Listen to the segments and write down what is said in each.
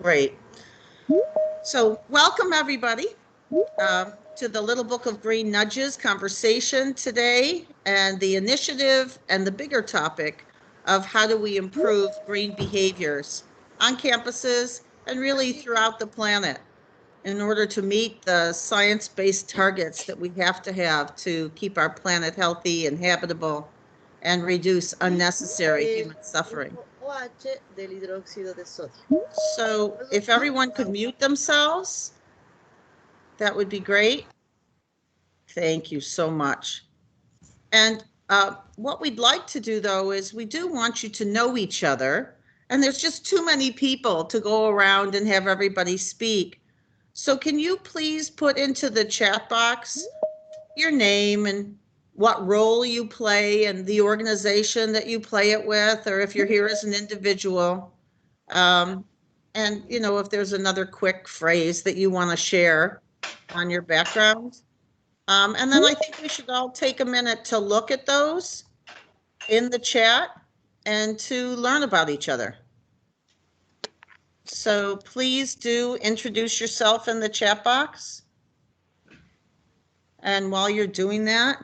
Great. So welcome everybody to the Little Book of Green Nudges conversation today, and the initiative and the bigger topic of how do we improve green behaviors on campuses and really throughout the planet in order to meet the science-based targets that we have to keep our planet healthy and habitable and reduce unnecessary human suffering. OH del hidróxido de sodio. So if everyone could mute themselves, that would be great. Thank you so much. And what we'd like to do, though, is we do want you to know each other. And there's just too many people to go around and have everybody speak. So can you please put into the chat box your name and what role you play and the organization that you play it with, or if you're here as an individual. And, you know, if there's another quick phrase that you want to share on your background. And then I think we should all take a minute to look at those in the chat and to learn about each other. So please do introduce yourself in the chat box. And while you're doing that,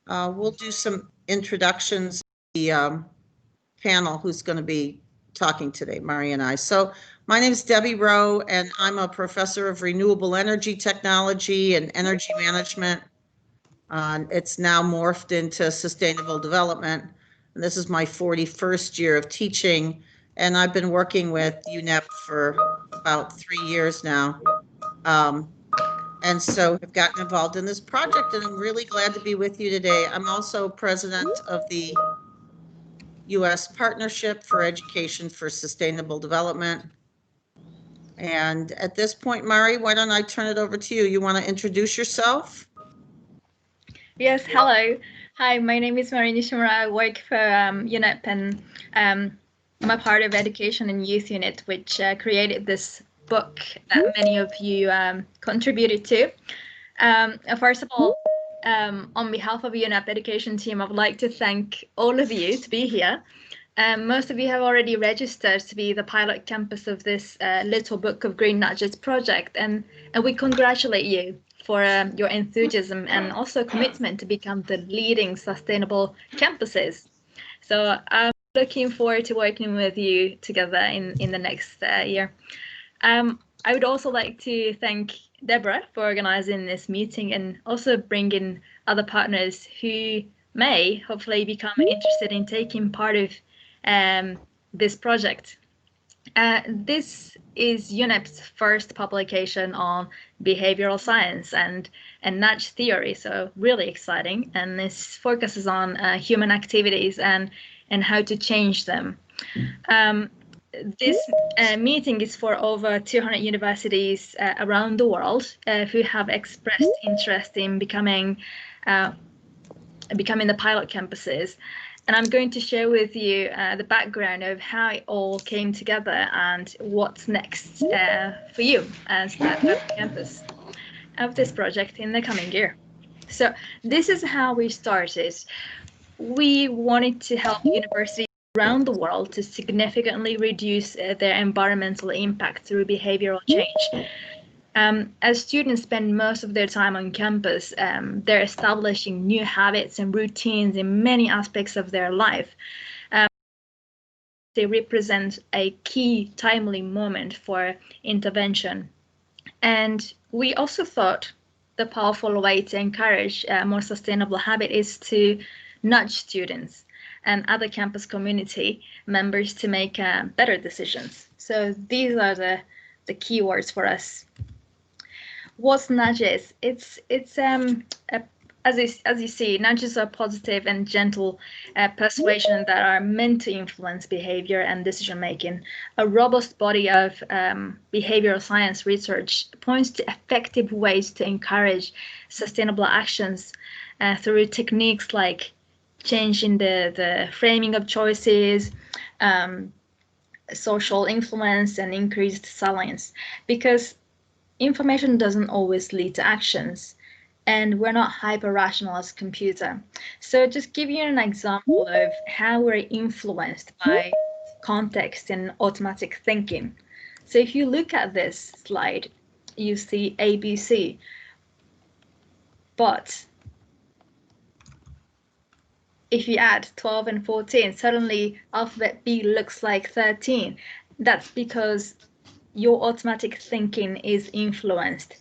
we'll do some introductions. The panel who's going to be talking today, Mari and I. So my name is Debbie Rowe, and I'm a professor of renewable energy technology and energy management. It's now morphed into sustainable development. And this is my 41st year of teaching, and I've been working with UNEP for about 3 years now. And so I've gotten involved in this project, and I'm really glad to be with you today. I'm also president of the U.S. Partnership for Education for Sustainable Development. And at this point, Mari, why don't I turn it over to you? You want to introduce yourself? Yes, hello. Hi, my name is Mari Nishimura. I work for UNEP, and I'm a part of Education and Youth Unit, which created this book that many of you contributed to. First of all, on behalf of UNEP Education team, I would like to thank all of you to be here. Most of you have already registered to be the pilot campus of this Little Book of Green Nudges project, and we congratulate you for your enthusiasm and also commitment to become the leading sustainable campuses. So I'm looking forward to working with you together in the next year. I would also like to thank Deborah for organizing this meeting and also bringing other partners who may hopefully become interested in taking part of this project. This is UNEP's first publication on behavioral science and nudge theory, so really exciting. And this focuses on human activities and how to change them. This meeting is for over 200 universities around the world who have expressed interest in becoming the pilot campuses. And I'm going to share with you the background of how it all came together and what's next for you as the campus of this project in the coming year. So this is how we started. We wanted to help universities around the world to significantly reduce their environmental impact through behavioral change. As students spend most of their time on campus, they're establishing new habits and routines in many aspects of their life. They represent a key timely moment for intervention. And we also thought the powerful way to encourage a more sustainable habit is to nudge students and other campus community members to make better decisions. So these are the keywords for us. What's nudges? As you see, nudges are positive and gentle persuasion that are meant to influence behavior and decision making. A robust body of behavioral science research points to effective ways to encourage sustainable actions through techniques like changing the framing of choices, social influence, and increased salience, because information doesn't always lead to actions, and we're not hyper-rational as a computer. So just give you an example of how we're influenced by context and automatic thinking. So if you look at this slide, you see ABC, but if you add 12 and 14, suddenly alphabet B looks like 13. That's because your automatic thinking is influenced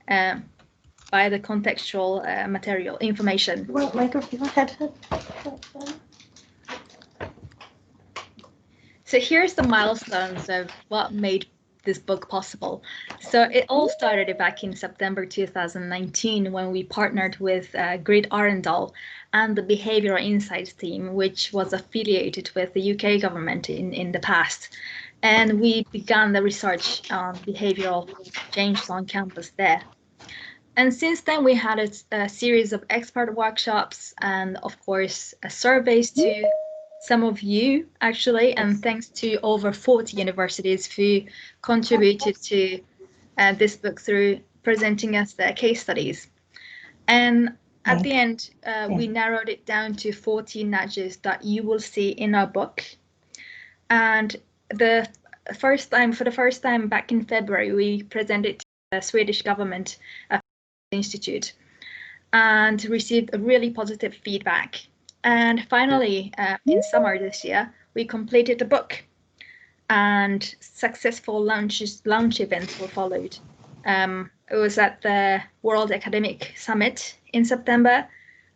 by the contextual material information. Well, microphone head. So here's the milestones of what made this book possible. So it all started back in September 2019 when we partnered with Grid Arendal and the Behavioral Insights team, which was affiliated with the UK government in the past. And we began the research on behavioral changes on campus there. And since then, we had a series of expert workshops and, of course, surveys to some of you, actually, and thanks to over 40 universities who contributed to this book through presenting us their case studies. And at the end, we narrowed it down to 14 nudges that you will see in our book. And for the first time back in February, we presented to the Swedish government institute and received a really positive feedback. And finally, in summer this year, we completed the book and successful launch events were followed. It was at the World Academic Summit in September,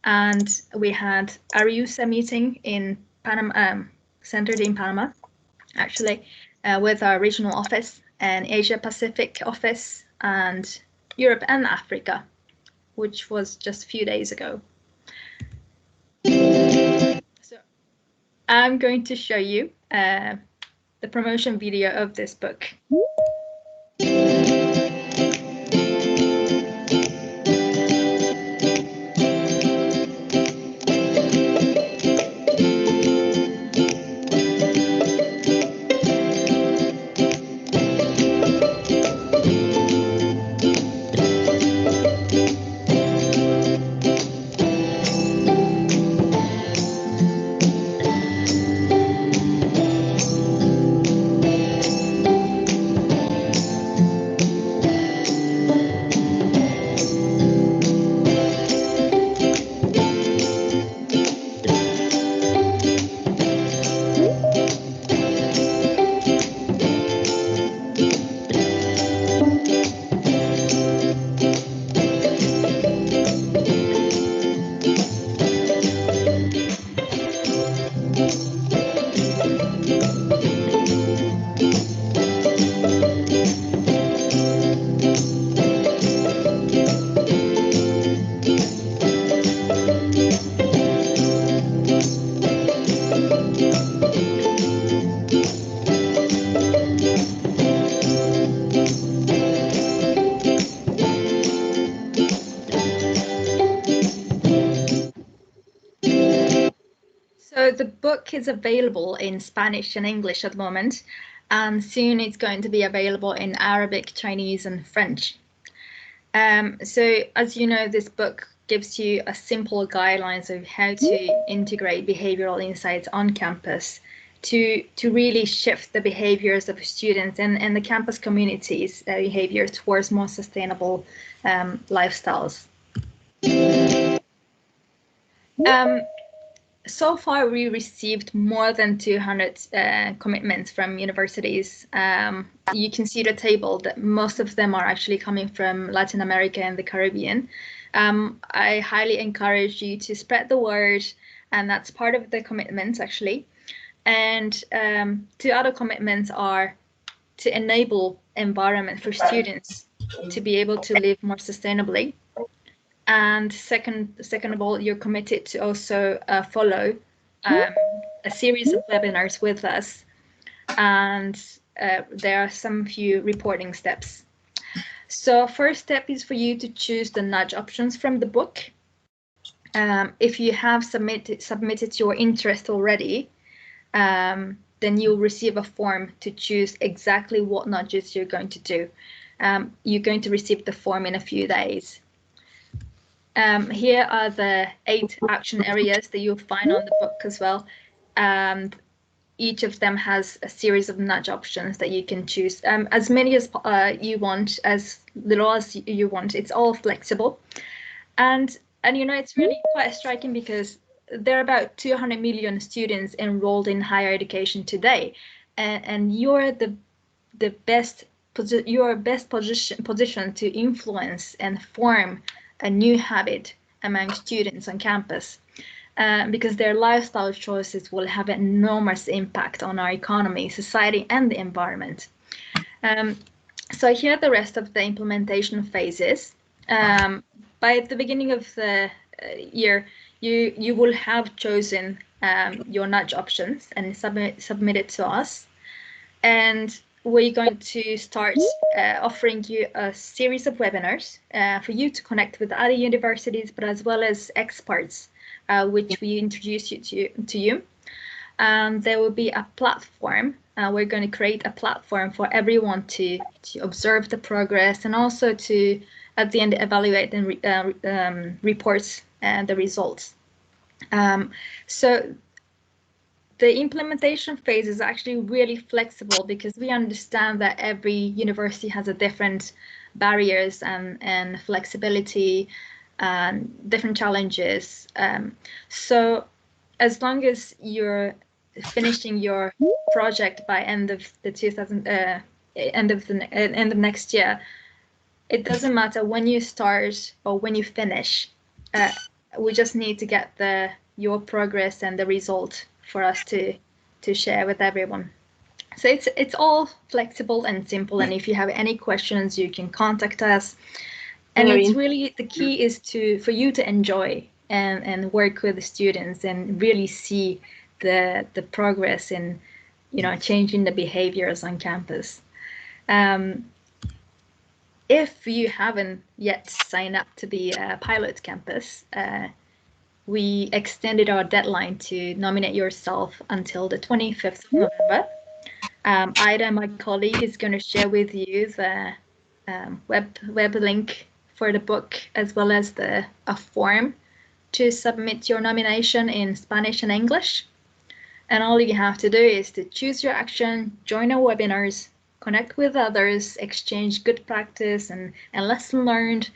and we had a RUSA meeting in Panama, centered in Panama, actually, with our regional office and Asia Pacific office and Europe and Africa, which was just a few days ago. So I'm going to show you the promotion video of this book. So the book is available in Spanish and English at the moment, and soon it's going to be available in Arabic, Chinese, and French. So as you know, this book gives you a simple guidelines of how to integrate behavioral insights on campus to really shift the behaviors of students and the campus community's behavior towards more sustainable lifestyles. So far, we received more than 200 commitments from universities. You can see the table that most of them are actually coming from Latin America and the Caribbean. I highly encourage you to spread the word, and that's part of the commitments actually. And two other commitments are to enable environment for students to be able to live more sustainably. And second of all, you're committed to also follow a series of webinars with us. And there are some few reporting steps. So first step is for you to choose the nudge options from the book. If you have submitted your interest already, then you'll receive a form to choose exactly what nudges you're going to do. You're going to receive the form in a few days. Here are the 8 action areas that you'll find on the book as well. And each of them has a series of nudge options that you can choose, as many as you want, as little as you want. It's all flexible. And you know, it's really quite striking because there are about 200 million students enrolled in higher education today, and you're the best position to influence and form a new habit among students on campus, because their lifestyle choices will have an enormous impact on our economy, society, and the environment. So here are the rest of the implementation phases. By the beginning of the year, you will have chosen your nudge options and submit it to us. And we're going to start offering you a series of webinars for you to connect with other universities, but as well as experts, which we introduce you to you. There will be a platform. We're going to create a platform for everyone to observe the progress, and also to, at the end, evaluate and reports and the results. So the implementation phase is actually really flexible, because we understand that every university has a different barriers and flexibility and different challenges. So as long as you're finishing your project by end of next year, it doesn't matter when you start or when you finish. We just need to get your progress and the result for us to share with everyone. So it's all flexible and simple, and if you have any questions, you can contact us. And it's really, the key is for you to enjoy and work with the students and really see the progress in, you know, changing the behaviors on campus. If you haven't yet signed up to be a pilot campus, we extended our deadline to nominate yourself until the 25th of November. Ida, my colleague, is going to share with you the web link for the book, as well as a form to submit your nomination in Spanish and English. And all you have to do is to choose your action, join our webinars, connect with others, exchange good practice and lesson learned,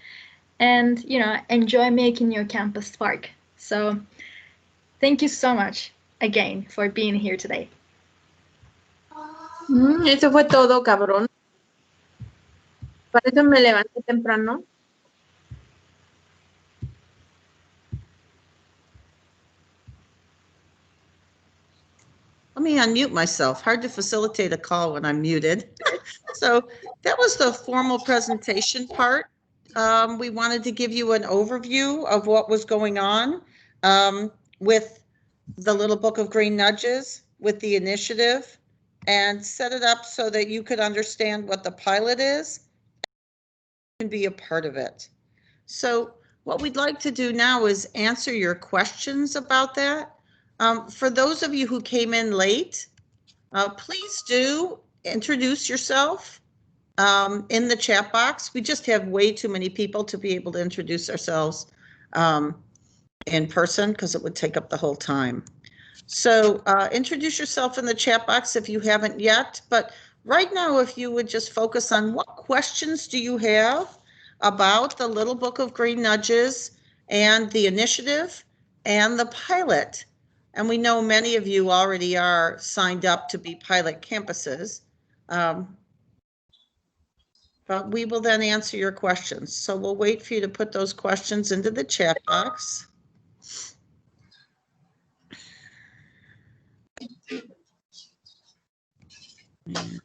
and, you know, enjoy making your campus spark. So thank you so much again for being here today. Eso fue todo, cabrón. Para eso me levanté temprano. Let me unmute myself. Hard to facilitate a call when I'm muted. So that was the formal presentation part. We wanted to give you an overview of what was going on with the Little Book of Green Nudges, with the initiative, and set it up so that you could understand what the pilot is and be a part of it. So what we'd like to do now is answer your questions about that. For those of you who came in late, please do introduce yourself in the chat box. We just have way too many people to be able to introduce ourselves in person, because it would take up the whole time. So introduce yourself in the chat box if you haven't yet. But right now, if you would just focus on what questions do you have about the Little Book of Green Nudges and the initiative and the pilot. And we know many of you already are signed up to be pilot campuses. But we will then answer your questions. So we'll wait for you to put those questions into the chat box. I'm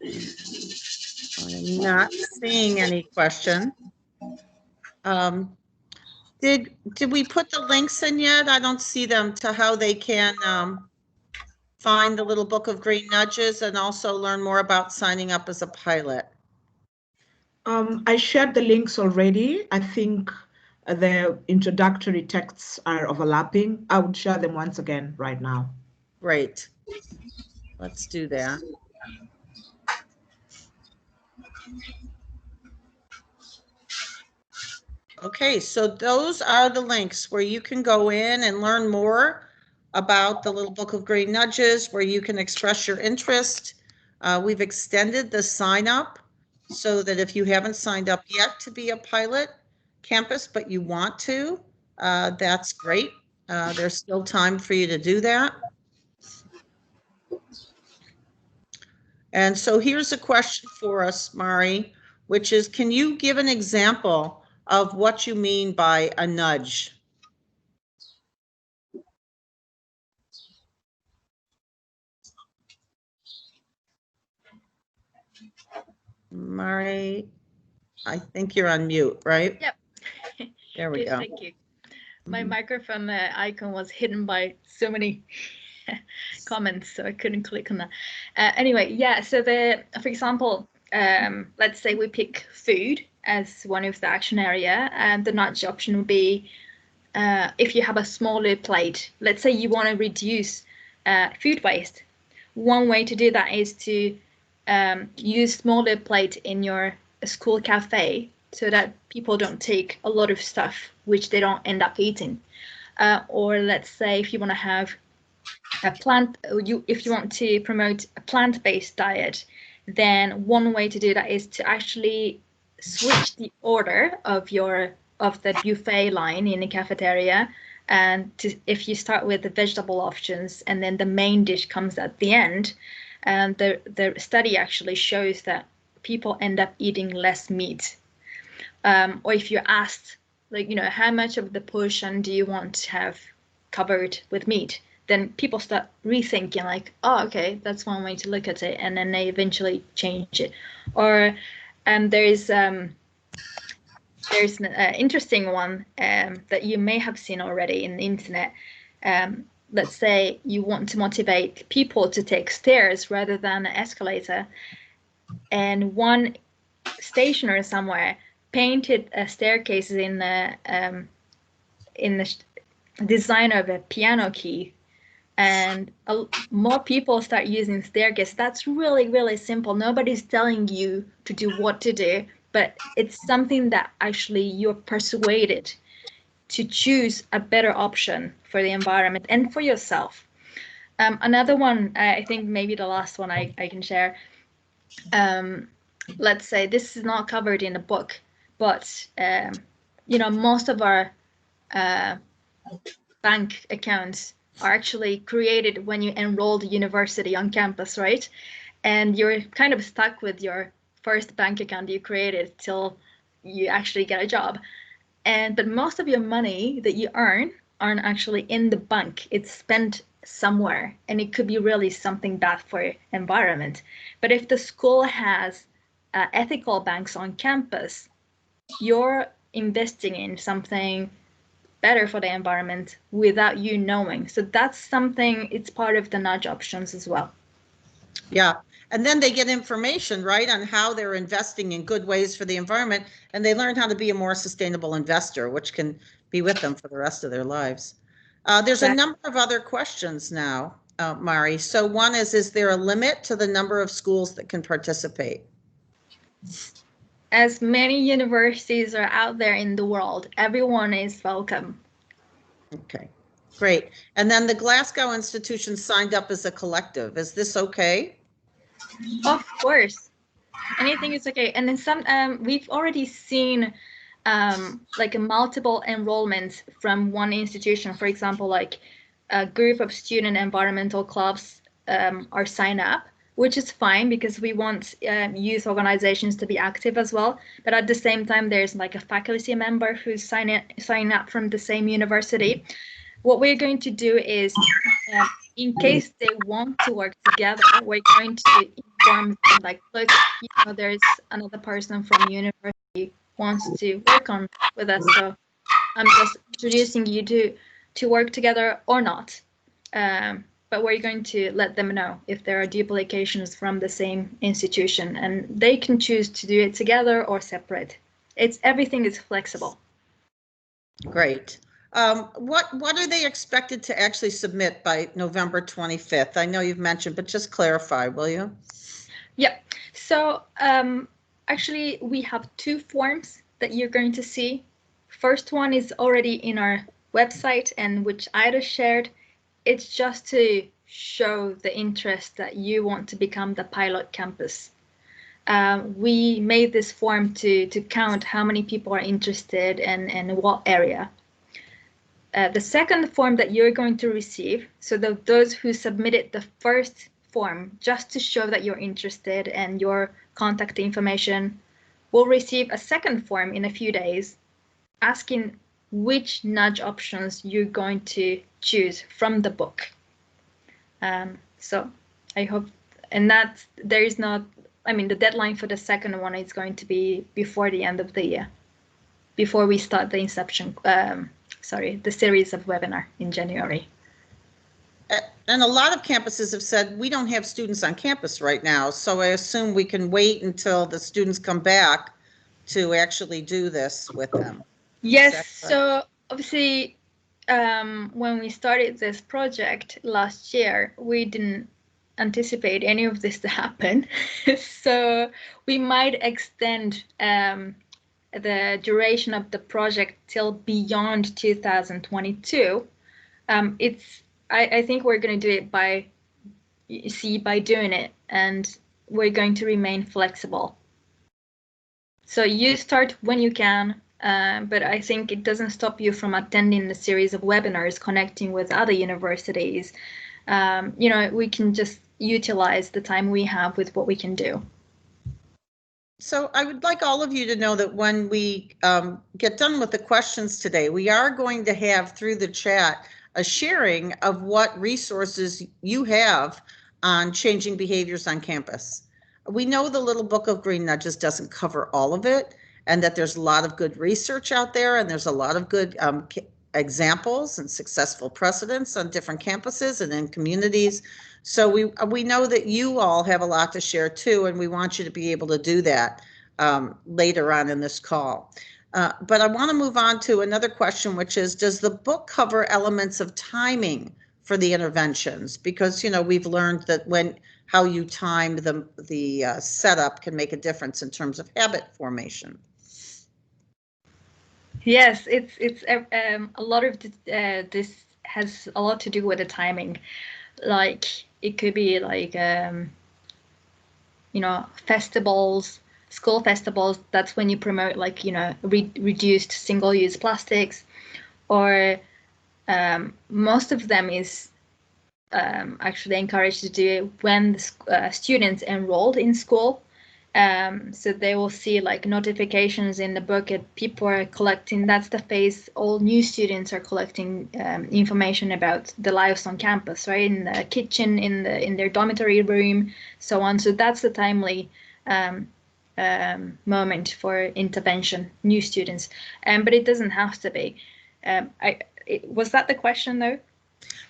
not seeing any question. Did we put the links in yet? I don't see them to how they can find the Little Book of Green Nudges and also learn more about signing up as a pilot. I shared the links already. I think the introductory texts are overlapping. I would share them once again right now. Great. Let's do that. Okay, so those are the links where you can go in and learn more about the little book of green nudges where you can express your interest. We've extended the sign up so that if you haven't signed up yet to be a pilot campus, but you want to, that's great. There's still time for you to do that. And so here's a question for us, Mari, which is, can you give an example of what you mean by a nudge? Mari, I think you're on mute, right? Yep. There we Yes, go. thank you. My Mhm. microphone icon was hidden by so many comments, so I couldn't click on that. Anyway, yeah, so for example, let's say we pick food as one of the action area, and the nudge option would be if you have a smaller plate, let's say you want to reduce food waste. One way to do that is to use smaller plate in your school cafe so that people don't take a lot of stuff which they don't end up eating. Or let's say if you want to have a if you want to promote a plant-based diet, then one way to do that is to actually switch the order of the buffet line in the cafeteria, and if you start with the vegetable options and then the main dish comes at the end, and the study actually shows that people end up eating less meat. Or if you're asked, like, how much of the portion do you want to have covered with meat, then people start rethinking, like, oh, okay, that's one way to look at it, and then they eventually change it. Or there's an interesting one that you may have seen already in the internet. Let's say you want to motivate people to take stairs rather than an escalator, and one stationer somewhere painted staircases in the design of a piano key, and more people start using staircase. That's really, really simple. Nobody's telling you to do what to do, but it's something that actually you're persuaded to choose a better option for the environment and for yourself. Another one, I think maybe the last one I can share. Let's say this is not covered in the book, but most of our bank accounts are actually created when you enroll the university on campus, right? And you're kind of stuck with your first bank account you created till you actually get a job. But most of your money that you earn aren't actually in the bank. It's spent somewhere, and it could be really something bad for environment. But if the school has ethical banks on campus, you're investing in something better for the environment without you knowing. So that's something, it's part of the nudge options as well. Yeah. And then they get information, right, on how they're investing in good ways for the environment, and they learn how to be a more sustainable investor, which can be with them for the rest of their lives. There's a number of other questions now, Mari. So one is there a limit to the number of schools that can participate? As many universities are out there in the world, everyone is welcome. Okay, great. And then the Glasgow institution signed up as a collective. Is this okay? Of course, anything is okay. And then we've already seen like multiple enrollments from one institution. For example, like a group of student environmental clubs are signed up, which is fine because we want youth organizations to be active as well. But at the same time, there's like a faculty member who's signing up from the same university. What we're going to do is, in case they want to work together, we're going to inform them, like, look, there's another person from university wants to work on with us, so I'm just introducing you to work together or not. But we're going to let them know if there are duplications from the same institution, and they can choose to do it together or separate. Everything is flexible. Great. What are they expected to actually submit by November 25th? I know you've mentioned, but just clarify, will you? Yeah. So actually, we have two forms that you're going to see. First one is already in our website, and which Ida shared. it's just to show the interest that you want to become the pilot campus. We made this form to count how many people are interested and what area. The second form that you're going to receive, so those who submitted the first form just to show that you're interested and your contact information, will receive a second form in a few days asking which nudge options you're going to choose from the book. So I hope, and that there is not, I mean, the deadline for the second one is going to be before the end of the year, before we start the inception, the series of webinar in January. And a lot of campuses have said, we don't have students on campus right now, so I assume we can wait until the students come back to actually do this with them. Yes, so obviously, when we started this project last year, we didn't anticipate any of this to happen. So we might extend the duration of the project till beyond 2022. I think we're going to do it by doing it, and we're going to remain flexible. So you start when you can, but I think it doesn't stop you from attending the series of webinars, connecting with other universities. We can just utilize the time we have with what we can do. So I would like all of you to know that when we get done with the questions today, we are going to have through the chat a sharing of what resources you have on changing behaviors on campus. We know the little book of green nudges doesn't cover all of it, and that there's a lot of good research out there, and there's a lot of good examples and successful precedents on different campuses and in communities. So we know that you all have a lot to share too, and we want you to be able to do that later on in this call. But I want to move on to another question, which is, does the book cover elements of timing for the interventions? Because, we've learned that how you time the setup can make a difference in terms of habit formation. Yes, it's a lot of this has a lot to do with the timing. Like it could be like festivals, school festivals. That's when you promote reduced single-use plastics, or most of them is actually encouraged to do it when the students enrolled in school. So they will see notifications in the book that people are collecting. That's the phase all new students are collecting information about the lives on campus, right? In the kitchen, in their dormitory room, so on. So that's the timely moment for intervention, new students. But it doesn't have to be. Was that the question though?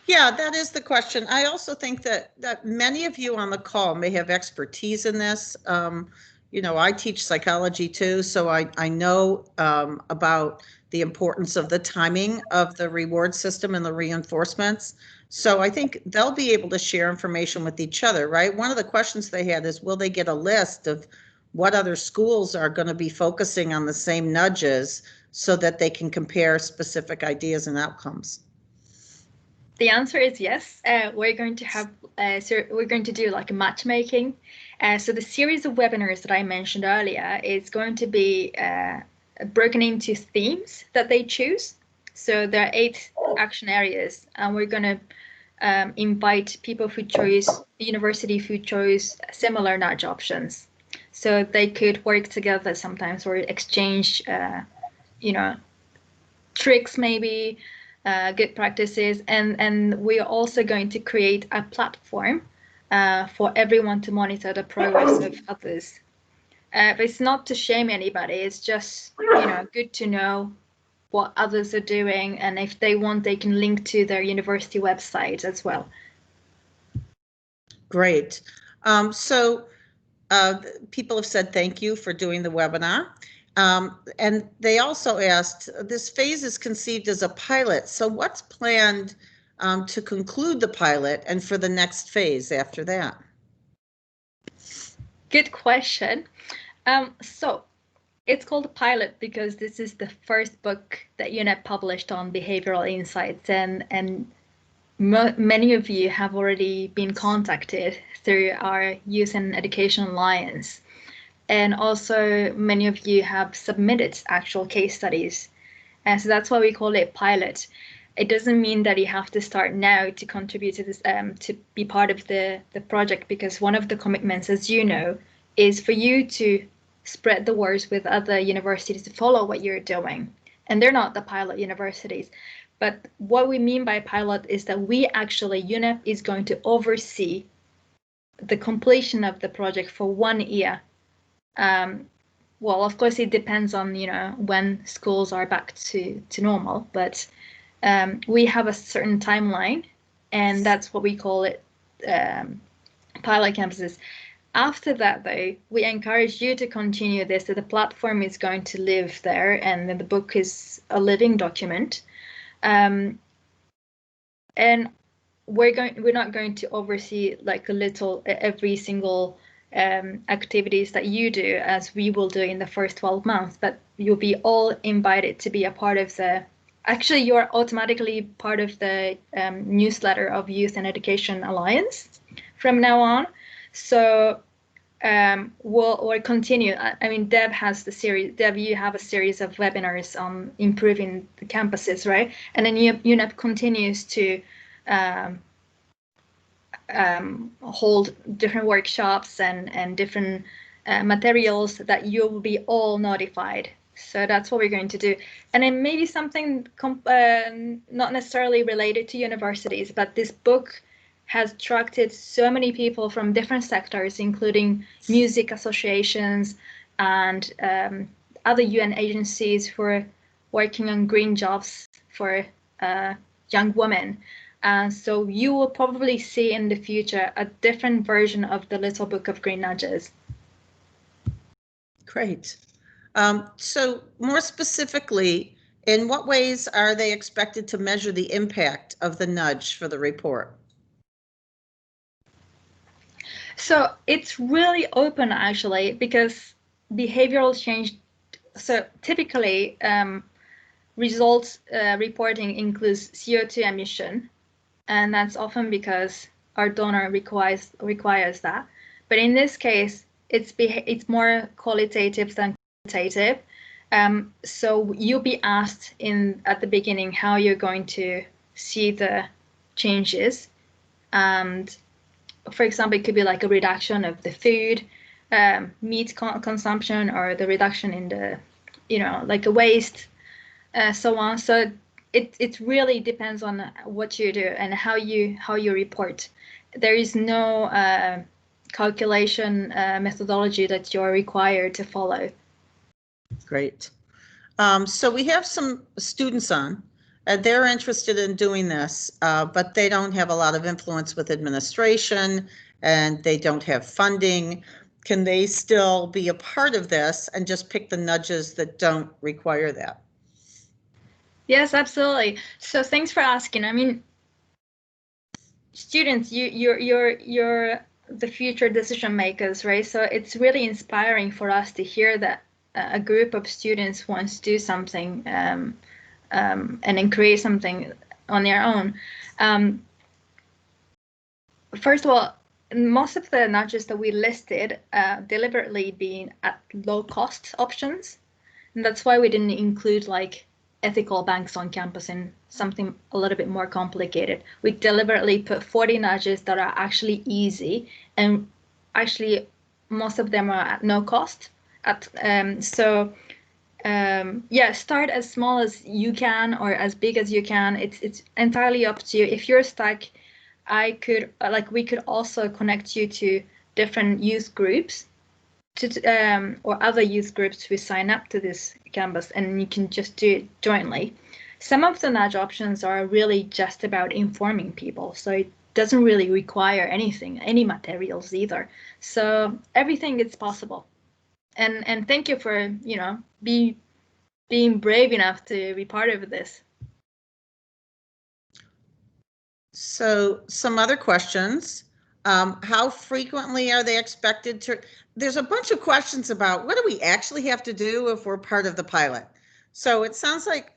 Yeah, that is the question. I also think that many of you on the call may have expertise in this. I teach psychology too, so I know about the importance of the timing of the reward system and the reinforcements. So I think they'll be able to share information with each other, right? One of the questions they had is, will they get a list of what other schools are going to be focusing on the same nudges so that they can compare specific ideas and outcomes? The answer is yes. We're going to have we're going to do a matchmaking. So the series of webinars that I mentioned earlier is going to be broken into themes that they choose. So there are 8 action areas, and we're going to invite people who chose university who chose similar nudge options. So they could work together sometimes or exchange, tricks maybe. Good practices, and we are also going to create a platform for everyone to monitor the progress of others. But it's not to shame anybody, it's just good to know what others are doing, and if they want, they can link to their university website as well. Great. So people have said thank you for doing the webinar. And they also asked, this phase is conceived as a pilot, so what's planned to conclude the pilot and for the next phase after that? Good question. So it's called a pilot because this is the first book that UNEP published on behavioral insights, and many of you have already been contacted through our Youth and Education Alliance. And also many of you have submitted actual case studies. And so that's why we call it pilot. It doesn't mean that you have to start now to contribute to this, to be part of the project, because one of the commitments, as you know, is for you to spread the word with other universities to follow what you're doing. And they're not the pilot universities. But what we mean by pilot is that we actually, UNEP is going to oversee the completion of the project for 1 year. Well, of course, it depends on, you know, when schools are back to normal, but we have a certain timeline, and that's what we call it, pilot campuses. After that, though, we encourage you to continue this, that the platform is going to live there, and then the book is a living document. And we're not going to oversee like every single activities that you do, as we will do in the first 12 months, but you'll be all invited to be a part of the, actually you're automatically part of the newsletter of Youth and Education Alliance from now on. So we'll continue. I mean, Deb has the series. Deb, you have a series of webinars on improving the campuses, right? And then UNEP continues to hold different workshops and different materials that you will be all notified. So that's what we're going to do. And then maybe something not necessarily related to universities, but this book has attracted so many people from different sectors, including music associations and other UN agencies who are working on green jobs for young women. So you will probably see in the future a different version of the Little Book of Green Nudges. Great. So more specifically, in what ways are they expected to measure the impact of the nudge for the report? So it's really open, actually, because behavioral change, so typically results reporting includes CO2 emission, and that's often because our donor requires that. But in this case, it's more qualitative than quantitative. So you'll be asked at the beginning how you're going to see the changes. And for example, it could be like a reduction of the food, meat consumption, or the reduction in the, like a waste, so on. So it really depends on what you do and how you report. There is no calculation methodology that you're required to follow. Great. So we have some students on. They're interested in doing this, but they don't have a lot of influence with administration and they don't have funding. Can they still be a part of this and just pick the nudges that don't require that? Yes, absolutely. So thanks for asking. I mean, students, you're the future decision makers, right? So it's really inspiring for us to hear that a group of students wants to do something and then create something on their own. First of all, most of the nudges that we listed deliberately being at low cost options. And that's why we didn't include like ethical banks on campus and something a little bit more complicated. We deliberately put 40 nudges that are actually easy, and actually most of them are at no cost. Yeah, start as small as you can or as big as you can. It's entirely up to you. If you're stuck, we could also connect you to different youth groups or other youth groups who sign up to this campus, and you can just do it jointly. Some of the nudge options are really just about informing people, so it doesn't really require any materials either. So everything is possible. And thank you for, being brave enough to be part of this. So some other questions. How frequently are they expected to? There's a bunch of questions about what do we actually have to do if we're part of the pilot. So it sounds like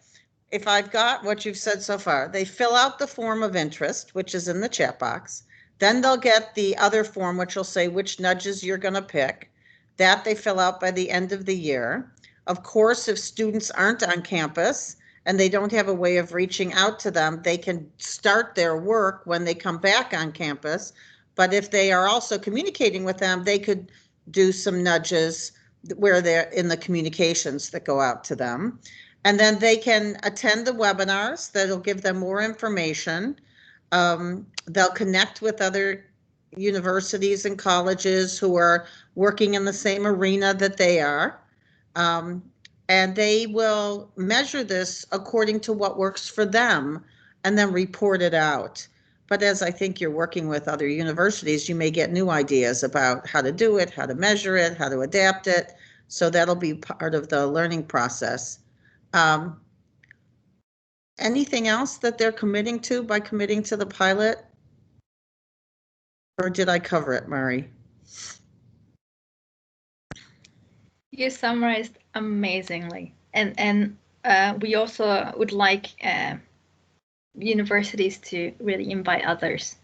if I've got what you've said so far, they fill out the form of interest, which is in the chat box. Then they'll get the other form, which will say which nudges you're going to pick. That they fill out by the end of the year. Of course, if students aren't on campus and they don't have a way of reaching out to them, they can start their work when they come back on campus. But if they are also communicating with them, they could do some nudges where they're in the communications that go out to them. And then they can attend the webinars that'll give them more information. They'll connect with other universities and colleges who are working in the same arena that they are. And they will measure this according to what works for them and then report it out. But as I think you're working with other universities, you may get new ideas about how to do it, how to measure it, how to adapt it. So that'll be part of the learning process. Anything else that they're committing to by committing to the pilot? Or did I cover it, Mari? You summarized amazingly. And we also would like universities to really invite others,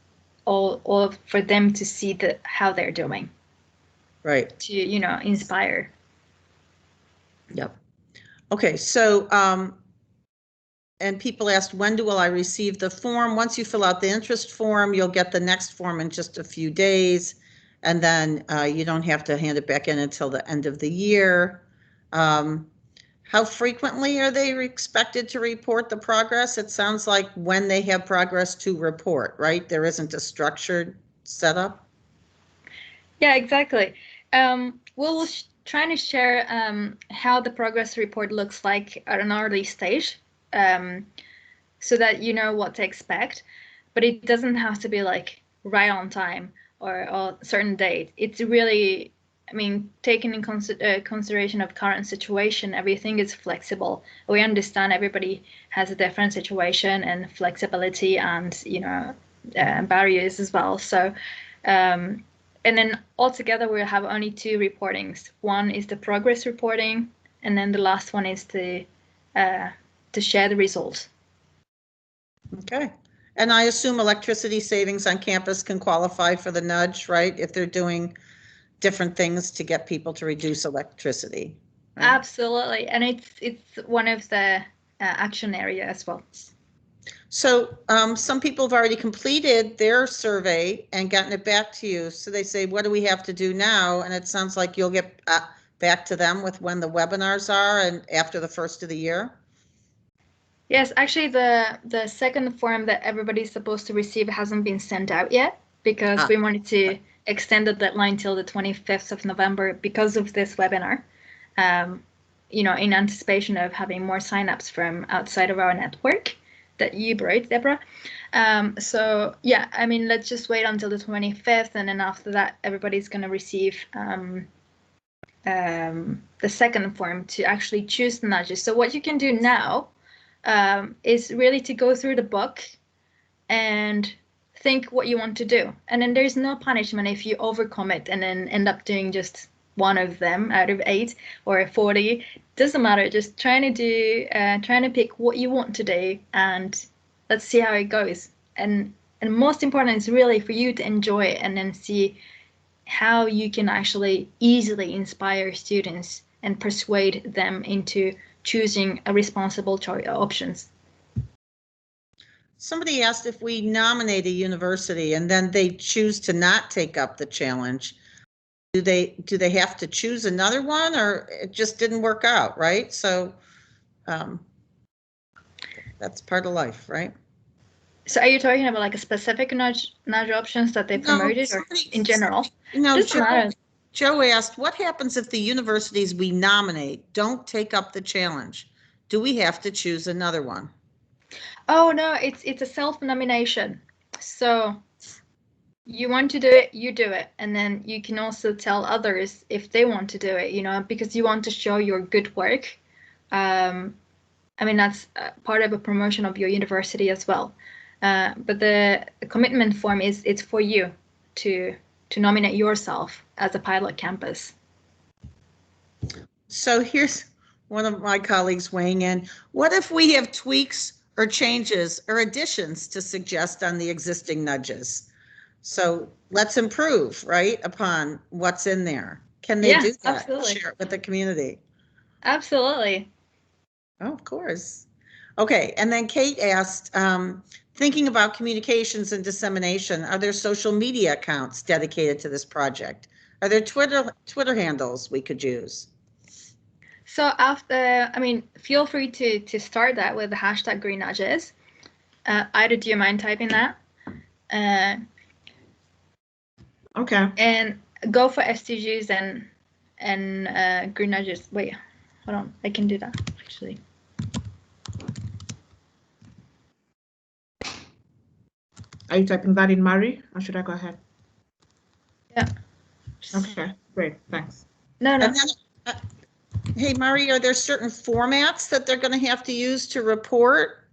or for them to see how they're doing. Right. To, inspire. Yep. Okay, so, and people asked, when will I receive the form? Once you fill out the interest form, you'll get the next form in just a few days. And then you don't have to hand it back in until the end of the year. How frequently are they expected to report the progress? It sounds like when they have progress to report, right? There isn't a structured setup. Yeah, exactly. We'll trying to share how the progress report looks like at an early stage, so that you know what to expect. But it doesn't have to be like right on time or a certain date. It's really, taking in consideration of current situation, everything is flexible. We understand everybody has a different situation and flexibility and, barriers as well. So, and then altogether we'll have only 2 reportings. One is the progress reporting, and then the last one is to share the results. Okay. And I assume electricity savings on campus can qualify for the nudge, right? If they're doing different things to get people to reduce electricity. Right? Absolutely. And it's one of the action area as well. So some people have already completed their survey and gotten it back to you. So they say, what do we have to do now? And it sounds like you'll get back to them with when the webinars are and after the first of the year. Yes, actually the second form that everybody's supposed to receive hasn't been sent out yet, because we wanted to extend the deadline till the 25th of November because of this webinar, in anticipation of having more signups from outside of our network that you brought, Deborah. So yeah, let's just wait until the 25th, and then after that, everybody's going to receive the second form to actually choose the nudges. So what you can do now is really to go through the book and think what you want to do. And then there's no punishment if you overcommit and then end up doing just one of them out of 8 or 40. Doesn't matter. Just trying to pick what you want to do, and let's see how it goes. And most important is really for you to enjoy it and then see how you can actually easily inspire students and persuade them into choosing a responsible choice options. Somebody asked if we nominate a university and then they choose to not take up the challenge. Do they have to choose another one, or it just didn't work out, right? So that's part of life, right? So are you talking about like a specific nudge options that they promoted, or in general? No, Joe asked, what happens if the universities we nominate don't take up the challenge? Do we have to choose another one? Oh no, it's a self-nomination. So you want to do it, you do it, and then you can also tell others if they want to do it, because you want to show your good work. That's part of a promotion of your university as well. But the commitment form it's for you to nominate yourself as a pilot campus. So here's one of my colleagues weighing in, what if we have tweaks or changes or additions to suggest on the existing nudges? So let's improve, right, upon what's in there. Can they do that? Absolutely. Share it with the community. Absolutely. Oh, of course. Okay, and then Kate asked, thinking about communications and dissemination, are there social media accounts dedicated to this project? Are there Twitter handles we could use? So feel free to start that with the hashtag Green Nudges. Ida, do you mind typing that? Okay. And go for SDGs and Green Nudges. Wait, hold on. I can do that actually. Are you typing that in, Mari, or should I go ahead? Yeah. Okay, great, thanks. No. And then, hey, Mari, are there certain formats that they're going to have to use to report?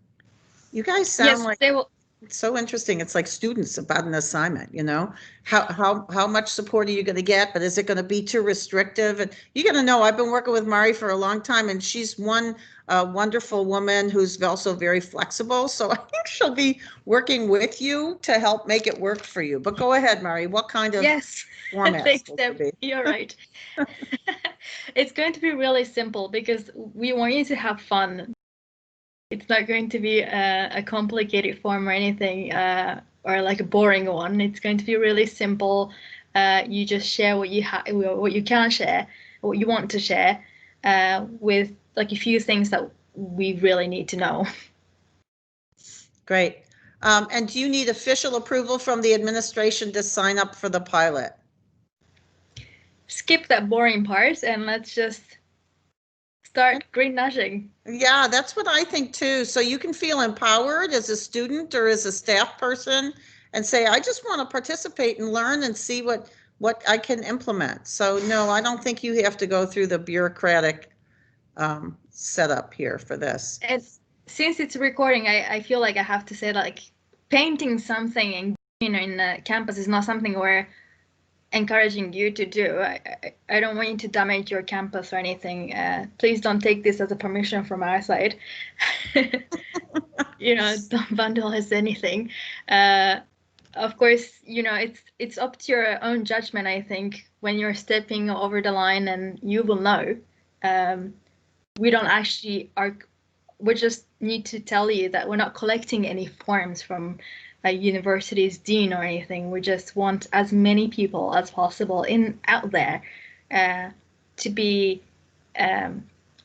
You guys sound like they will. It's so interesting. It's like students about an assignment, you know, how much support are you going to get, but is it going to be too restrictive? And you got to know, I've been working with Mari for a long time, and she's one wonderful woman who's also very flexible. So I think she'll be working with you to help make it work for you. But go ahead, Mari. What kind of formats? Thanks, will Deb. there be? You're right. It's going to be really simple because we want you to have fun. It's not going to be a complicated form or anything, or like a boring one. It's going to be really simple. You just share what you can share, what you want to share, with like a few things that we really need to know. Great. And do you need official approval from the administration to sign up for the pilot? Skip that boring part and let's just start green nudging. Yeah, that's what I think too. So you can feel empowered as a student or as a staff person and say, I just want to participate and learn and see what I can implement. So no, I don't think you have to go through the bureaucratic setup here for this. And since it's recording, I feel like I have to say, like, painting something in the campus is not something we're encouraging you to do. I don't want you to damage your campus or anything. Please don't take this as a permission from our side. Don't vandalize anything. Of course, it's up to your own judgment, I think, when you're stepping over the line, and you will know. We just need to tell you that we're not collecting any forms from a university's dean or anything. We just want as many people as possible out there to be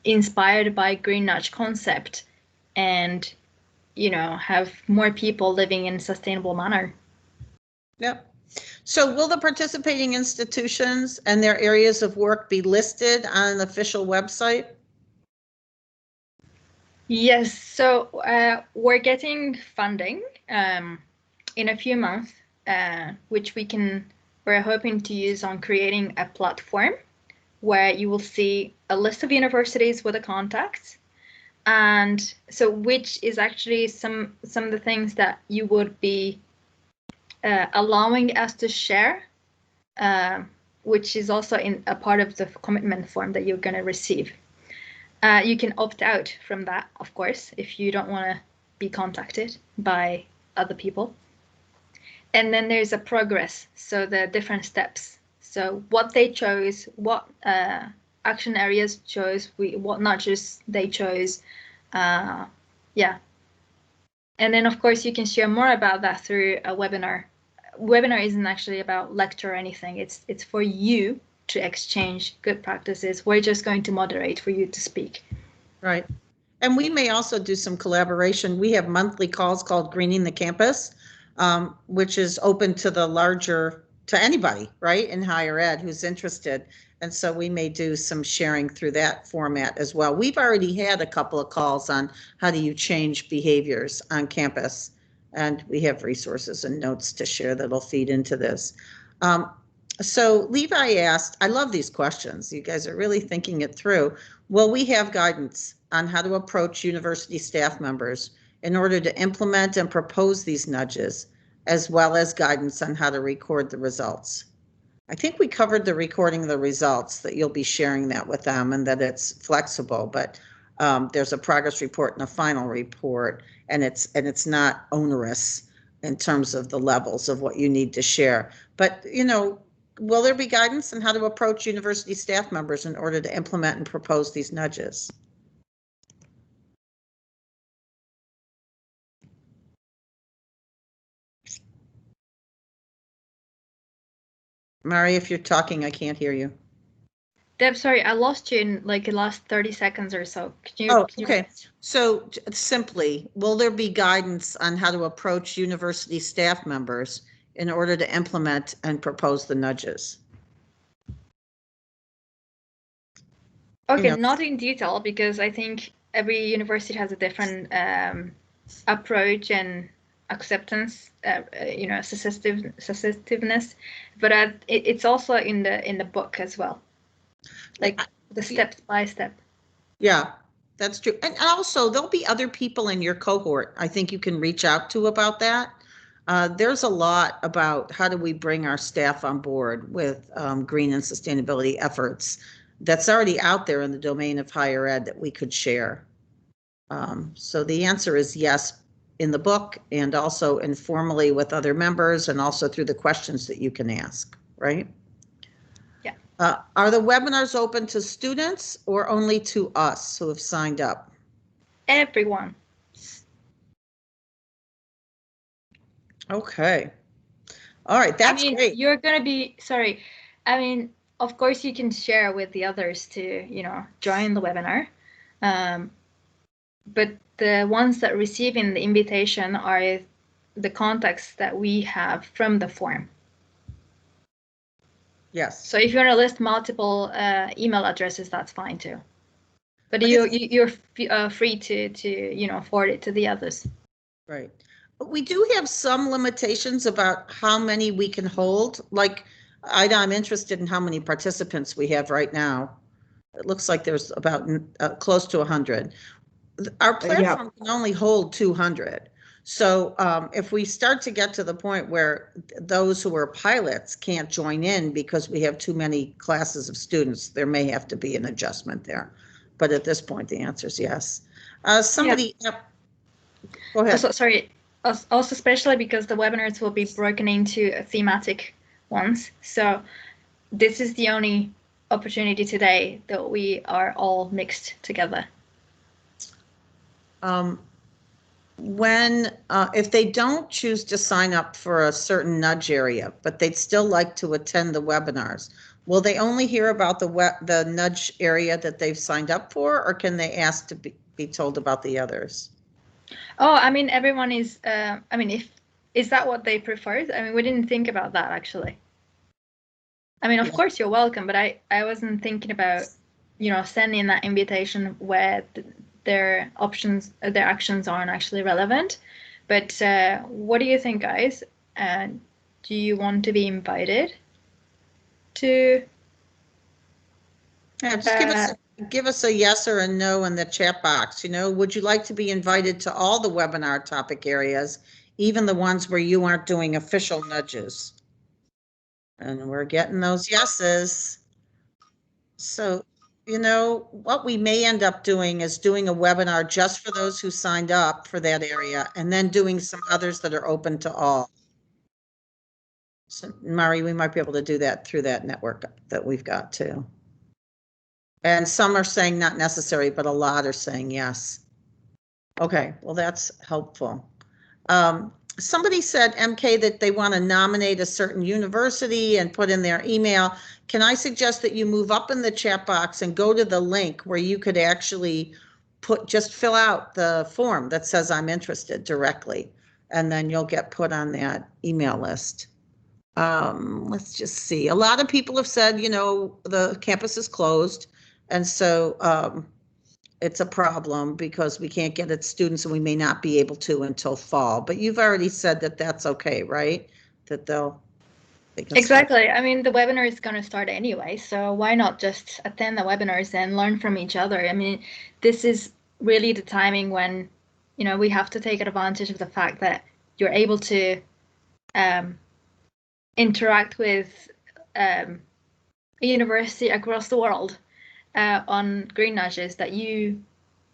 inspired by Green Nudge concept and, have more people living in a sustainable manner. Yep. So will the participating institutions and their areas of work be listed on an official website? Yes, so we're getting funding in a few months, which we're hoping to use on creating a platform where you will see a list of universities with the contacts, and so which is actually some of the things that you would be allowing us to share, which is also in a part of the commitment form that you're going to receive. You can opt out from that, of course, if you don't want to be contacted by other people. And then there's a progress, so the different steps. So what they chose, what action areas chose, what nudges they chose, yeah. And then, of course, you can share more about that through a webinar. Webinar isn't actually about lecture or anything. It's for you to exchange good practices. We're just going to moderate for you to speak. Right. And we may also do some collaboration. We have monthly calls called Greening the Campus, which is open to anybody, right, in higher ed who's interested. And so we may do some sharing through that format as well. We've already had a couple of calls on how do you change behaviors on campus, and we have resources and notes to share that'll feed into this. So Levi asked, I love these questions. You guys are really thinking it through. Will we have guidance on how to approach university staff members in order to implement and propose these nudges, as well as guidance on how to record the results? I think we covered the recording of the results, that you'll be sharing that with them and that it's flexible, but there's a progress report and a final report, and it's not onerous in terms of the levels of what you need to share. But, you know, will there be guidance on how to approach university staff members in order to implement and propose these nudges? Mari, if you're talking, I can't hear you. Deb, sorry, I lost you in like the last 30 seconds or so. Can you? Oh, can you- okay. So simply, will there be guidance on how to approach university staff members in order to implement and propose the nudges? Okay, know- not in detail, because I think every university has a different approach and acceptance, you know, successiveness, but it's also in the book as well, like the step by step. Yeah, that's true. And also, there'll be other people in your cohort I think you can reach out to about that. There's a lot about how do we bring our staff on board with green and sustainability efforts that's already out there in the domain of higher ed that we could share. So the answer is yes in the book, and also informally with other members, and also through the questions that you can ask, right? Yeah. Are the webinars open to students or only to us who have signed up? Everyone. Okay. All right, that's I mean, great. you're gonna be, sorry, I mean, of course you can share with the others to, you know, join the webinar. But the ones that receiving the invitation are the contacts that we have from the form. Yes. So if you want to list multiple email addresses, that's fine too. But But you're free to you know, forward it to the others. Right. But we do have some limitations about how many we can hold. Like, I'm interested in how many participants we have right now. It looks like there's about close to 100. Our platform can only hold 200. So if we start to get to the point where those who are pilots can't join in because we have too many classes of students, there may have to be an adjustment there. But at this point, the answer is yes. Somebody, go ahead. Also, sorry, also especially because the webinars will be broken into thematic ones. So this is the only opportunity today that we are all mixed together. When if they don't choose to sign up for a certain nudge area, but they'd still like to attend the webinars, will they only hear about the nudge area that they've signed up for, or can they ask to be told about the others? Oh, I mean, everyone is. I mean, is that what they prefer? I mean, we didn't think about that actually. I mean, of course you're welcome, but I wasn't thinking about, you know, sending that invitation where their options, their actions aren't actually relevant. But what do you think, guys? Do you want to be invited to? Yeah, just give us a yes or a no in the chat box. You know, would you like to be invited to all the webinar topic areas, even the ones where you aren't doing official nudges? And we're getting those yeses. So, you know, what we may end up doing is doing a webinar just for those who signed up for that area, and then doing some others that are open to all. So, Mari, we might be able to do that through that network that we've got too. And some are saying not necessary, but a lot are saying yes. Okay, well, that's helpful. Somebody said, MK, that they want to nominate a certain university and put in their email. Can I suggest that you move up in the chat box and go to the link where you could actually just fill out the form that says I'm interested directly, and then you'll get put on that email list. Let's just see. A lot of people have said, you know, the campus is closed, and so it's a problem because we can't get its students, and we may not be able to until fall. But you've already said that that's okay, right? That they can Exactly. I mean, the webinar is going to start anyway, so why not just attend the webinars and learn from each other? I mean, this is really the timing when, you know, we have to take advantage of the fact that you're able to interact with a university across the world on green nudges that you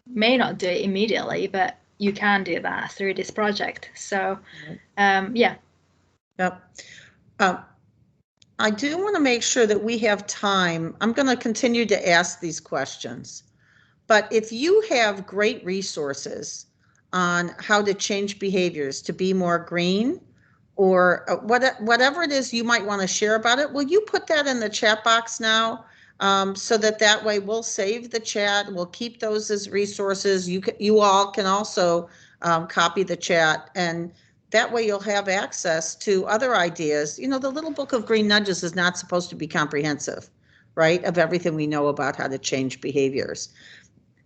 may not do it immediately, but you can do that through this project. So, yeah. Yep. I do want to make sure that we have time. I'm going to continue to ask these questions. But if you have great resources on how to change behaviors to be more green, or whatever it is you might want to share about it, will you put that in the chat box now? So that way we'll save the chat. We'll keep those as resources. You all can also copy the chat, and that way you'll have access to other ideas. You know, the little book of green nudges is not supposed to be comprehensive, right, of everything we know about how to change behaviors.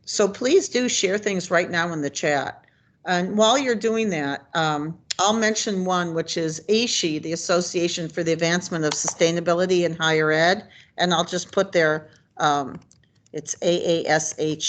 So please do share things right now in the chat. And while you're doing that, I'll mention one, which is ASHE, the Association for the Advancement of Sustainability in Higher Ed. And I'll just put there, it's aashe.org.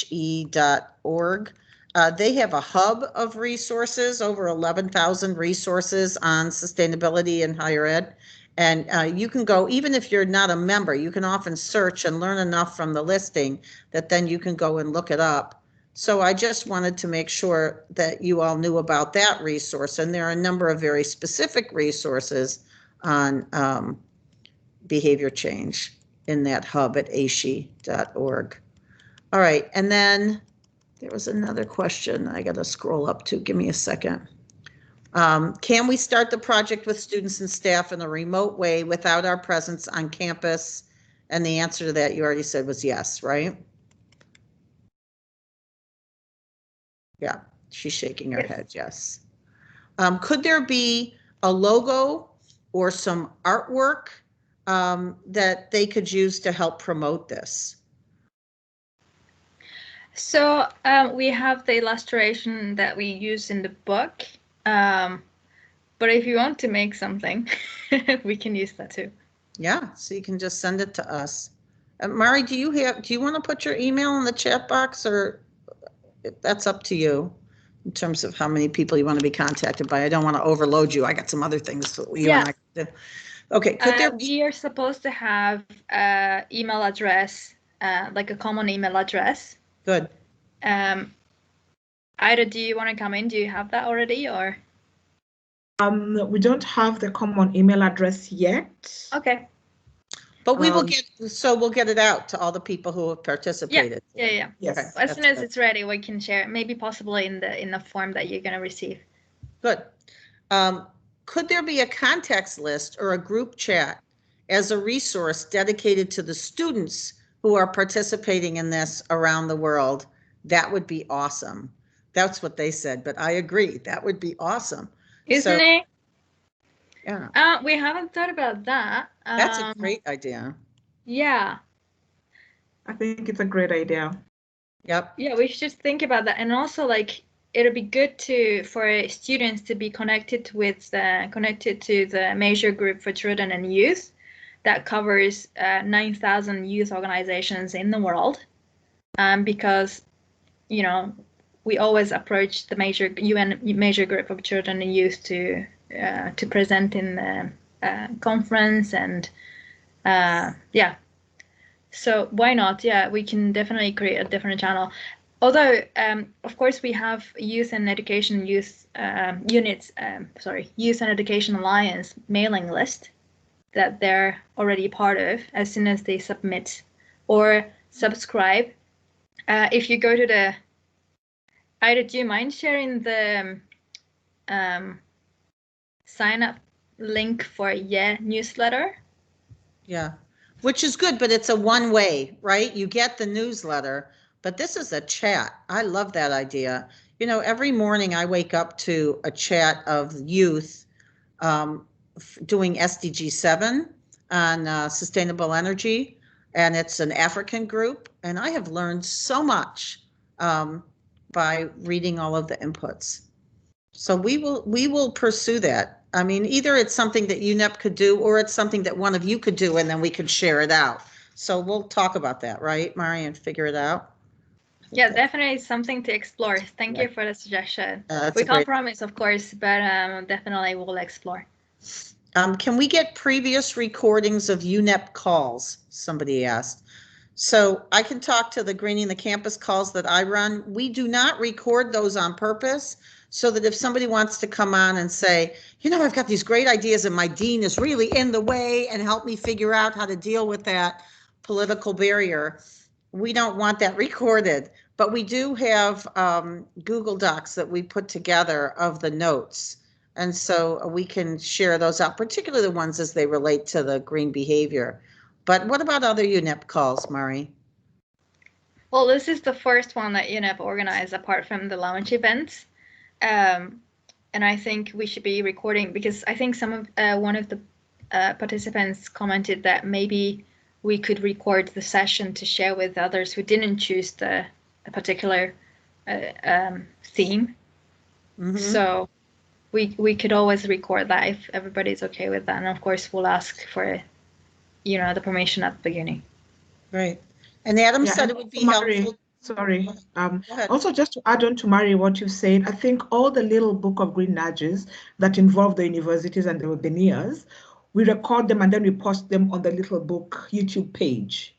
They have a hub of resources, over 11,000 resources on sustainability in higher ed. And you can go, even if you're not a member, you can often search and learn enough from the listing that then you can go and look it up. So I just wanted to make sure that you all knew about that resource. And there are a number of very specific resources on behavior change in that hub at aashe.org. All right, and then there was another question I got to scroll up to. Give me a second. Can we start the project with students and staff in a remote way without our presence on campus? And the answer to that you already said was yes, right? Yeah, she's shaking her head, yes. Could there be a logo or some artwork that they could use to help promote this? So we have the illustration that we use in the book, but if you want to make something, we can use that too. Yeah, so you can just send it to us. Mari, do you want to put your email in the chat box, or that's up to you in terms of how many people you want to be contacted by? I don't want to overload you. I got some other things that you and I can do. Okay, could there be? We are supposed to have an email address, like a common email address. Good. Ida, do you want to come in? Do you have that already, or? We don't have the common email address yet. Okay. But we will we'll get it out to all the people who have participated. Yeah. Yes. Okay. As soon as it's ready, we can share it. Maybe possibly in the form that you're going to receive. Good. Could there be a contacts list or a group chat as a resource dedicated to the students who are participating in this around the world? That would be awesome. That's what they said, but I agree. That would be awesome. Isn't it? Yeah. We haven't thought about that. That's a great idea. Yeah. I think it's a great idea. Yep. Yeah, we should think about that. And also, like, it'll be good for students to be connected to the major group for children and youth that covers 9,000 youth organizations in the world. Because, you know, we always approach the UN major group of children and youth to present in the conference, and yeah. So why not? Yeah, we can definitely create a different channel. Although, of course, we have Youth and Education Youth Youth and Education Alliance mailing list that they're already part of as soon as they submit or subscribe. If you go to the, Ida, do you mind sharing the sign up link for newsletter? Yeah, which is good, but it's a one-way, right? You get the newsletter, but this is a chat. I love that idea. You know, every morning I wake up to a chat of youth doing SDG 7 on sustainable energy, and it's an African group, and I have learned so much by reading all of the inputs. So we will pursue that. I mean, either it's something that UNEP could do, or it's something that one of you could do, and then we could share it out. So we'll talk about that, right, Mari, and figure it out? Yeah, definitely something to explore. Thank you for the suggestion. We can't promise, of course, but definitely we'll explore. Can we get previous recordings of UNEP calls? Somebody asked. So I can talk to the Greening the Campus calls that I run. We do not record those on purpose so that if somebody wants to come on and say, you know, I've got these great ideas and my dean is really in the way and help me figure out how to deal with that political barrier, we don't want that recorded. But we do have Google Docs that we put together of the notes. And so we can share those out, particularly the ones as they relate to the green behavior. But what about other UNEP calls, Mari? Well, this is the first one that UNEP organized apart from the launch events. And I think we should be recording because I think one of the participants commented that maybe we could record the session to share with others who didn't choose a particular theme. Mm-hmm. So we could always record that if everybody's okay with that. And of course, we'll ask for, the permission at the beginning. Right. And Adam said it would be helpful. Sorry. Also, just to add on to Mari, what you said, I think all the little book of green nudges that involve the universities and the webinars, we record them and then we post them on the Little Book YouTube page.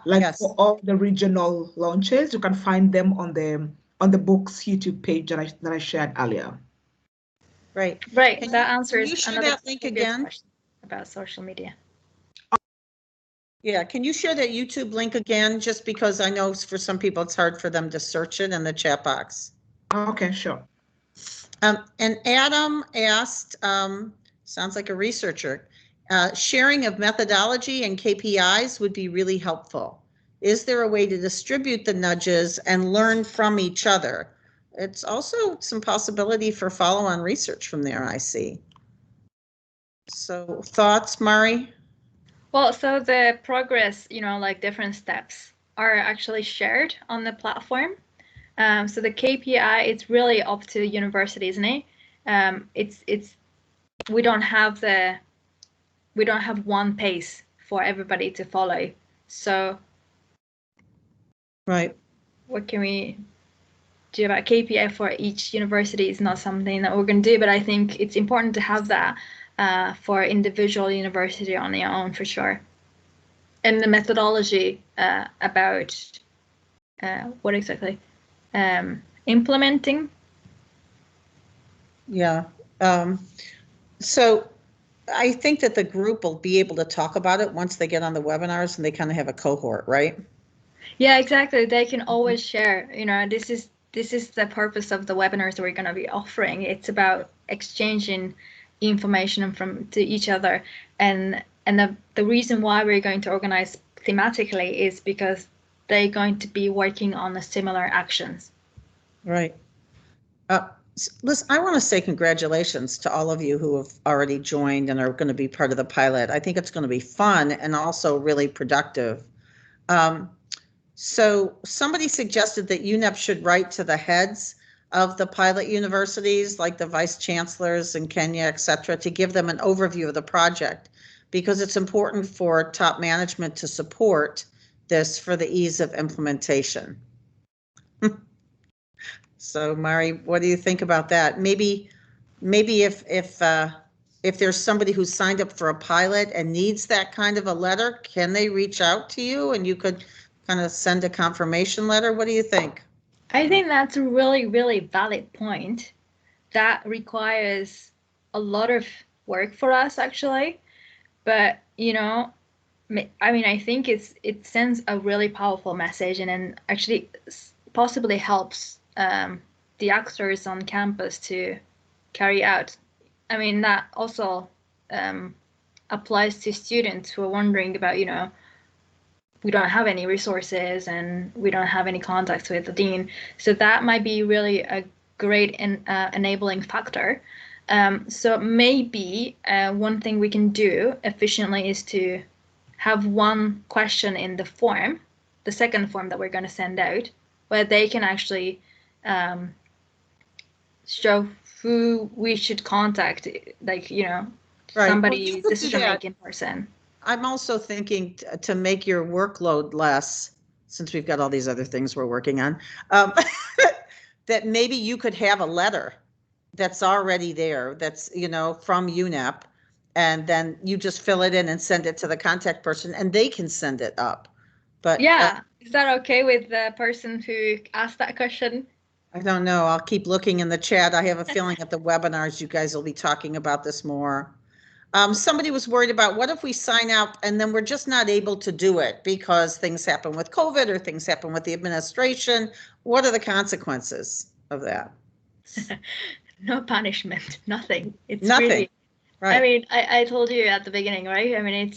Yes. For all the regional launches, you can find them on the book's YouTube page that I shared earlier. Right. Right. That answers. Can you share that link again? About social media. Yeah, can you share that YouTube link again? Just because I know for some people it's hard for them to search it in the chat box. Okay, sure. And Adam asked, sounds like a researcher, sharing of methodology and KPIs would be really helpful. Is there a way to distribute the nudges and learn from each other? It's also some possibility for follow-on research from there, I see. So thoughts, Mari? Well, so the progress, like different steps are actually shared on the platform. So the KPI, it's really up to the university, isn't it? We don't have one pace for everybody to follow. So, right. What can we do about KPI for each university is not something that we're going to do, but I think it's important to have that for individual university on their own for sure. And the methodology about what exactly? Implementing. Yeah. So I think that the group will be able to talk about it once they get on the webinars and they kind of have a cohort, right? Yeah, exactly. They can always share, this is the purpose of the webinars that we're going to be offering. It's about exchanging information to each other, and the reason why we're going to organize thematically is because they're going to be working on the similar actions. Right. Listen, I want to say congratulations to all of you who have already joined and are going to be part of the pilot. I think it's going to be fun and also really productive. So somebody suggested that UNEP should write to the heads of the pilot universities, like the vice chancellors in Kenya, et cetera, to give them an overview of the project, because it's important for top management to support this for the ease of implementation. So Mari, what do you think about that? Maybe if there's somebody who's signed up for a pilot and needs that kind of a letter, can they reach out to you and you could kind of send a confirmation letter? What do you think? I think that's a really, really valid point. That requires a lot of work for us, actually. But, I think it sends a really powerful message and actually possibly helps the actors on campus to carry out. That also applies to students who are wondering about, we don't have any resources and we don't have any contacts with the dean. So that might be really a great enabling factor. So maybe one thing we can do efficiently is to have one question in the form, the second form that we're going to send out, where they can actually show who we should contact, like, right. Somebody decision making person. I'm also thinking to make your workload less, since we've got all these other things we're working on, that maybe you could have a letter that's already there, that's, from UNEP, and then you just fill it in and send it to the contact person, and they can send it up. But Yeah, is that okay with the person who asked that question? I don't know. I'll keep looking in the chat. I have a feeling at the webinars, you guys will be talking about this more. Somebody was worried about what if we sign out and then we're just not able to do it because things happen with COVID or things happen with the administration. What are the consequences of that? No punishment, nothing. It's Nothing. really, Right. I mean, I told you at the beginning, right? I mean,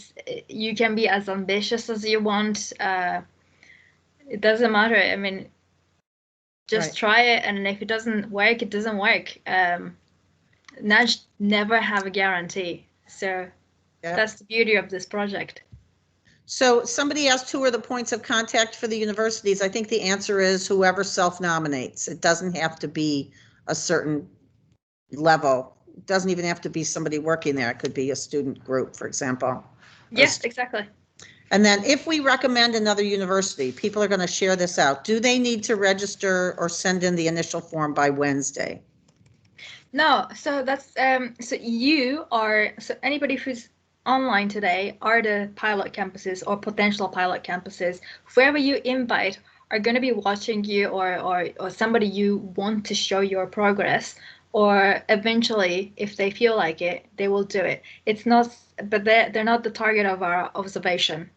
you can be as ambitious as you want. It doesn't matter. I mean, just Right. try it, and if it doesn't work, it doesn't work. Nudge never have a guarantee. So that's the beauty of this project. So somebody asked, who are the points of contact for the universities? I think the answer is whoever self-nominates. It doesn't have to be a certain level. It doesn't even have to be somebody working there. It could be a student group, for example. Yes, exactly. And then if we recommend another university, people are going to share this out. Do they need to register or send in the initial form by Wednesday? No, so that's so anybody who's online today are the pilot campuses or potential pilot campuses. Whoever you invite are going to be watching you, or somebody you want to show your progress, or eventually, if they feel like it, they will do it. It's not, but they're not the target of our observation.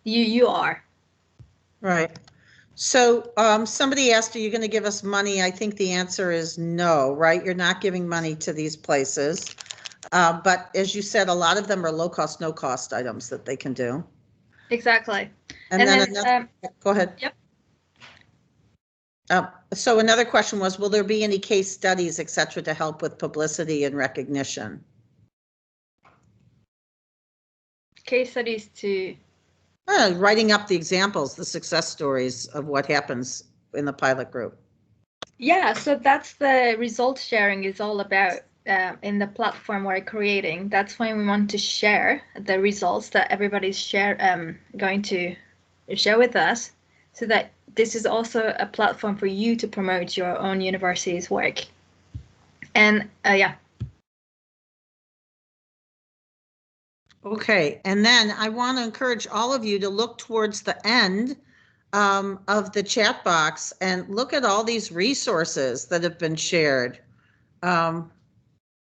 You are. Right. So somebody asked, are you going to give us money? I think the answer is no, right? You're not giving money to these places. But as you said, a lot of them are low cost, no cost items that they can do. Exactly. And then another, go ahead. Yep. So another question was, will there be any case studies, et cetera, to help with publicity and recognition? Case studies to... writing up the examples, the success stories of what happens in the pilot group. Yeah, so that's the result sharing is all about in the platform we're creating. That's when we want to share the results that everybody's going to share with us, so that this is also a platform for you to promote your own university's work. And yeah. Okay, and then I want to encourage all of you to look towards the end of the chat box and look at all these resources that have been shared.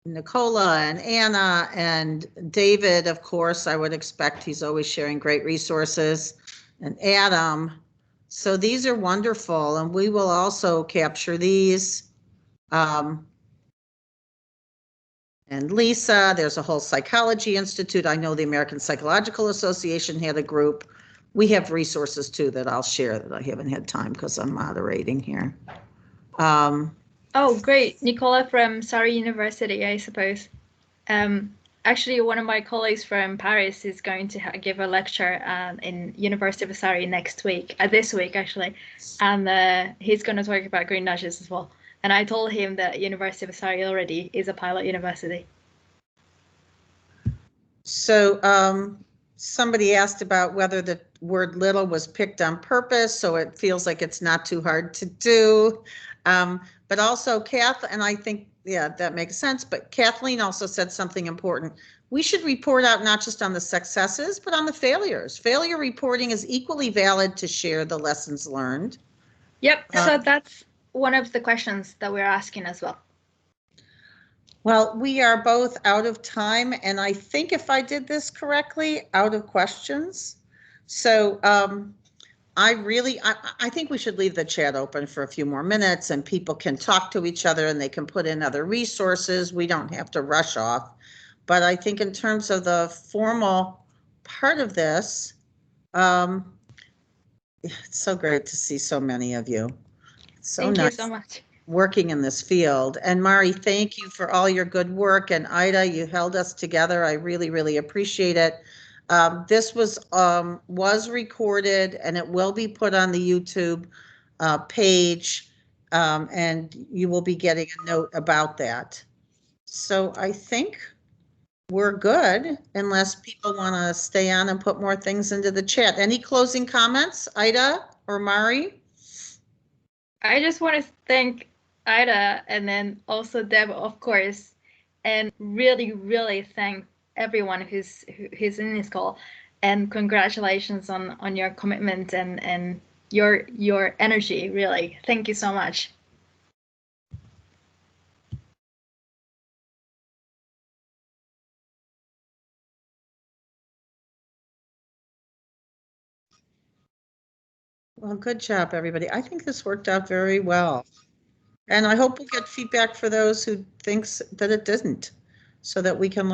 Nicola and Anna and David, of course, I would expect he's always sharing great resources, and Adam. So these are wonderful, and we will also capture these. And Lisa, there's a whole psychology institute. I know the American Psychological Association had a group. We have resources too that I'll share that I haven't had time because I'm moderating here. Oh, great. Nicola from Surrey University, I suppose. Actually, one of my colleagues from Paris is going to give a lecture in University of Surrey next week, this week actually, and he's going to talk about green nudges as well. And I told him that University of Surrey already is a pilot university. So somebody asked about whether the word little was picked on purpose, so it feels like it's not too hard to do. But also Kath, and I think, yeah, that makes sense, but Kathleen also said something important. We should report out not just on the successes, but on the failures. Failure reporting is equally valid to share the lessons learned. Yep, so that's one of the questions that we're asking as well. Well, we are both out of time, and I think if I did this correctly, out of questions. So I think we should leave the chat open for a few more minutes, and people can talk to each other and they can put in other resources. We don't have to rush off. But I think in terms of the formal part of this, it's so great to see so many of you. So Thank nice. you so much. Working in this field. And Mari, thank you for all your good work. And Ida, you held us together. I really, really appreciate it. This was recorded and it will be put on the YouTube page, and you will be getting a note about that. So I think we're good, unless people want to stay on and put more things into the chat. Any closing comments, Ida or Mari? I just want to thank Ida and then also Deb, of course, and really, really thank everyone who's in this call, and congratulations on your commitment and your energy. Really, thank you so much. Well, good job, everybody. I think this worked out very well. And I hope we'll get feedback for those who thinks that it didn't, so that we can